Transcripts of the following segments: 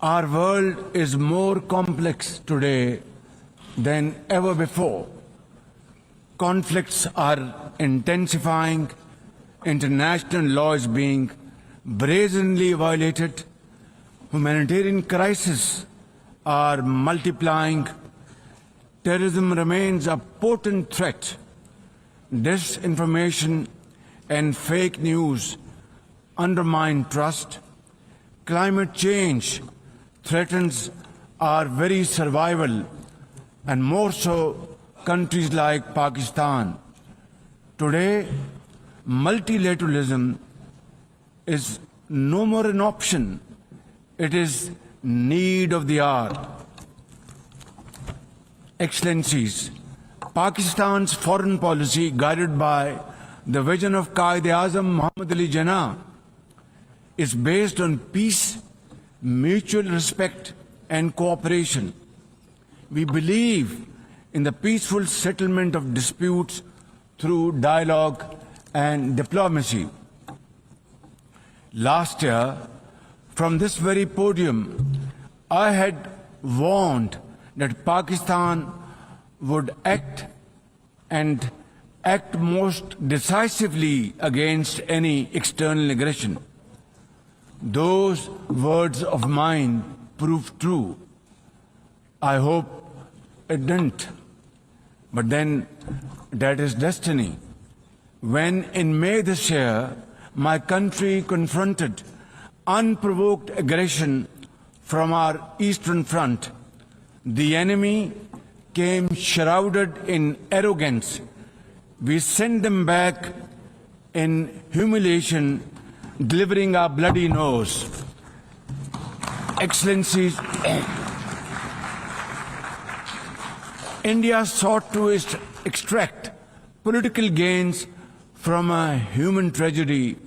Our world is more complex today than ever before. Conflicts are intensifying, international law is being brazenly violated, humanitarian crises are multiplying, terrorism remains a potent threat, disinformation and fake news undermine trust, climate change threatens our very survival, and more so countries like Pakistan. Today, multilateralism is no more an option, it is need of the hour. Excellencies, Pakistan's foreign policy, guided by the vision of Quaid-e-Azam Muhammad Ali Jinnah, is based on peace, mutual respect and cooperation. We believe in the peaceful settlement of disputes through dialogue and diplomacy. Last year, from this very podium, I had warned that Pakistan would act most decisively against any external aggression. Those words of mine proved true. I hope it didn't. But then that is destiny. When in May this year, my country confronted unprovoked aggression from our eastern front, the enemy came shrouded in arrogance. We sent them back in humiliation, delivering our bloody nose. Excellencies, India sought to extract political gains from a human tragedy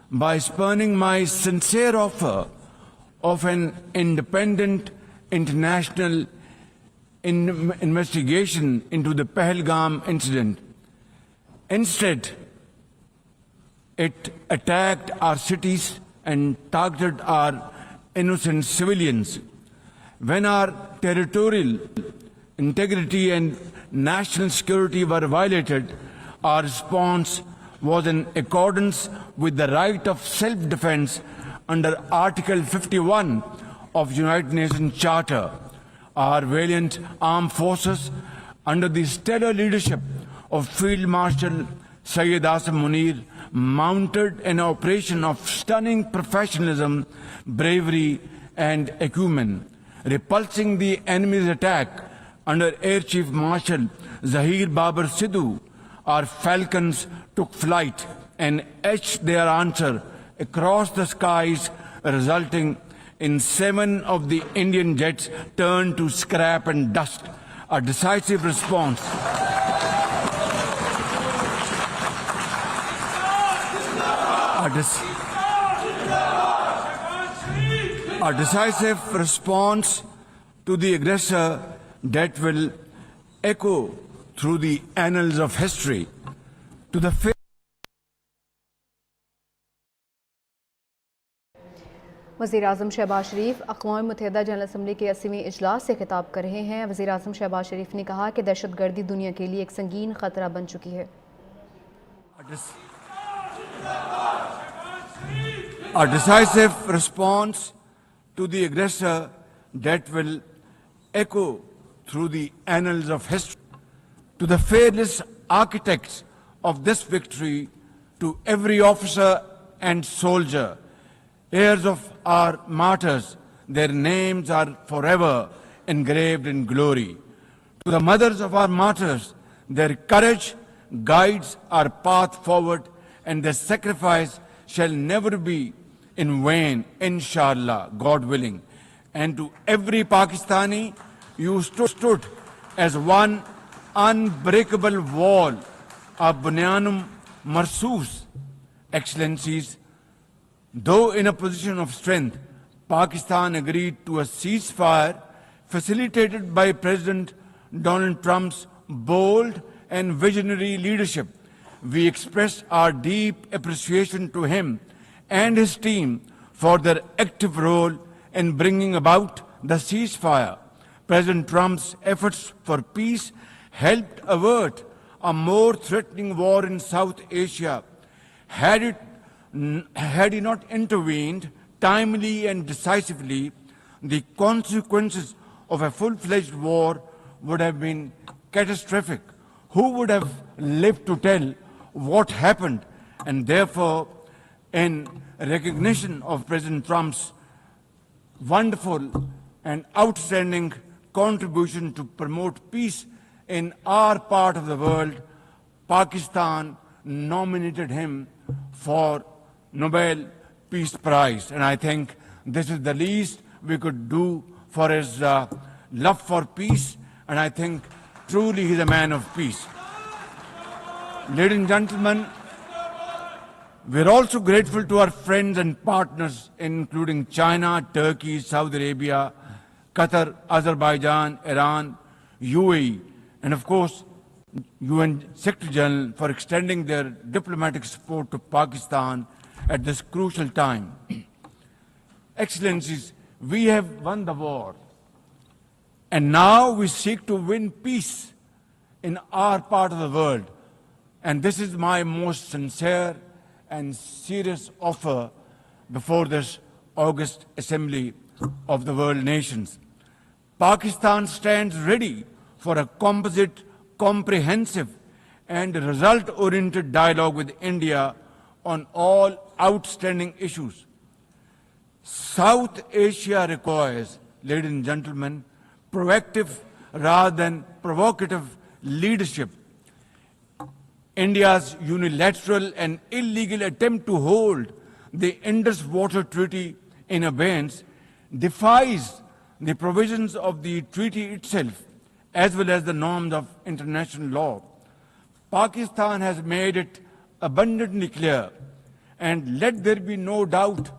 by spurning my sincere offer of an independent international investigation into the Pahalgam incident. Instead, it attacked our cities and targeted our innocent civilians. When our territorial integrity and national security were violated, our response was in accordance with the right of self-defense under Article 51 of United Nations Charter. Our valiant armed forces, under the stellar leadership of Field Marshal Syed Asim Munir, mounted an operation of stunning professionalism, bravery and acumen. Repulsing the enemy's attack under Air Chief Marshal Zahir Babar Sidhu, our falcons took flight and etched their answer across the skies, resulting in 7 of the Indian jets turned to scrap and dust. A decisive response. A decisive response to the aggressor that will echo through the annals of history. To the वज़ीर आज़म शहबाज शरीफ अक़वाम मुत्तहिदा general assembly के 80वें इजलास से खिताब कर रहे हैं। वज़ीर आज़म शहबाज शरीफ ने कहा कि दहशतगर्दी दुनिया के लिए एक संगीन ख़तरा बन चुकी है। A decisive response to the aggressor that will echo through the annals of history. To the fearless architects of this victory, to every officer and soldier, heirs of our martyrs, their names are forever engraved in glory. To the mothers of our martyrs, their courage guides our path forward, and their sacrifice shall never be in vain, inshallah, God willing. And to every Pakistani, you stood as one unbreakable wall, a bunyanum marsus. Excellencies, though in a position of strength, Pakistan agreed to a ceasefire facilitated by President Donald Trump's bold and visionary leadership. We express our deep appreciation to him and his team for their active role in bringing about the ceasefire. President Trump's efforts for peace helped avert a more threatening war in South Asia. Had he not intervened timely and decisively, the consequences of a full-fledged war would have been catastrophic. Who would have lived to tell what happened? And therefore, in recognition of President Trump's wonderful and outstanding contribution to promote peace in our part of the world, Pakistan nominated him for Nobel Peace Prize. And I think this is the least we could do for his love for peace. And I think truly he's a man of peace. Ladies and gentlemen, we're also grateful to our friends and partners, including China, Turkey, Saudi Arabia, Qatar, Azerbaijan, Iran, UAE, and of course, UN Secretary General for extending their diplomatic support to Pakistan at this crucial time. Excellencies, we have won the war, and now we seek to win peace in our part of the world. And this is my most sincere and serious offer before this august assembly of the world nations. Pakistan stands ready for a composite, comprehensive and result-oriented dialogue with India on all outstanding issues. South Asia requires, ladies and gentlemen, proactive rather than provocative leadership. India's unilateral and illegal attempt to hold the Indus Water Treaty in abeyance defies the provisions of the treaty itself as well as the norms of international law. Pakistan has made it abundantly clear, and let there be no doubt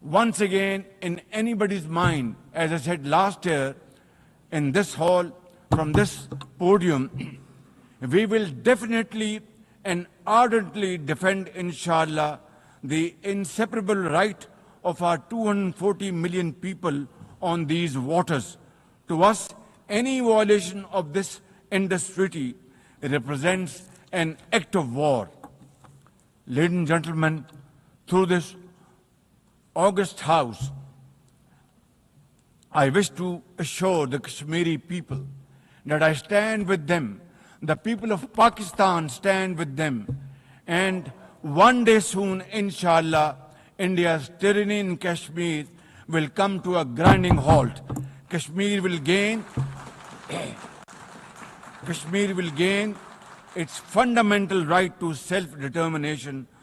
once again in anybody's mind, as I said last year in this hall, from this podium, we will definitely and ardently defend, inshallah, the inseparable right of our 240 million people on these waters. To us, any violation of this Indus Treaty represents an act of war. Ladies and gentlemen, through this august House, I wish to assure the Kashmiri people that I stand with them. The people of Pakistan stand with them. And one day soon, inshallah, India's tyranny in Kashmir will come to a grinding halt. Kashmir will gain its fundamental right to self-determination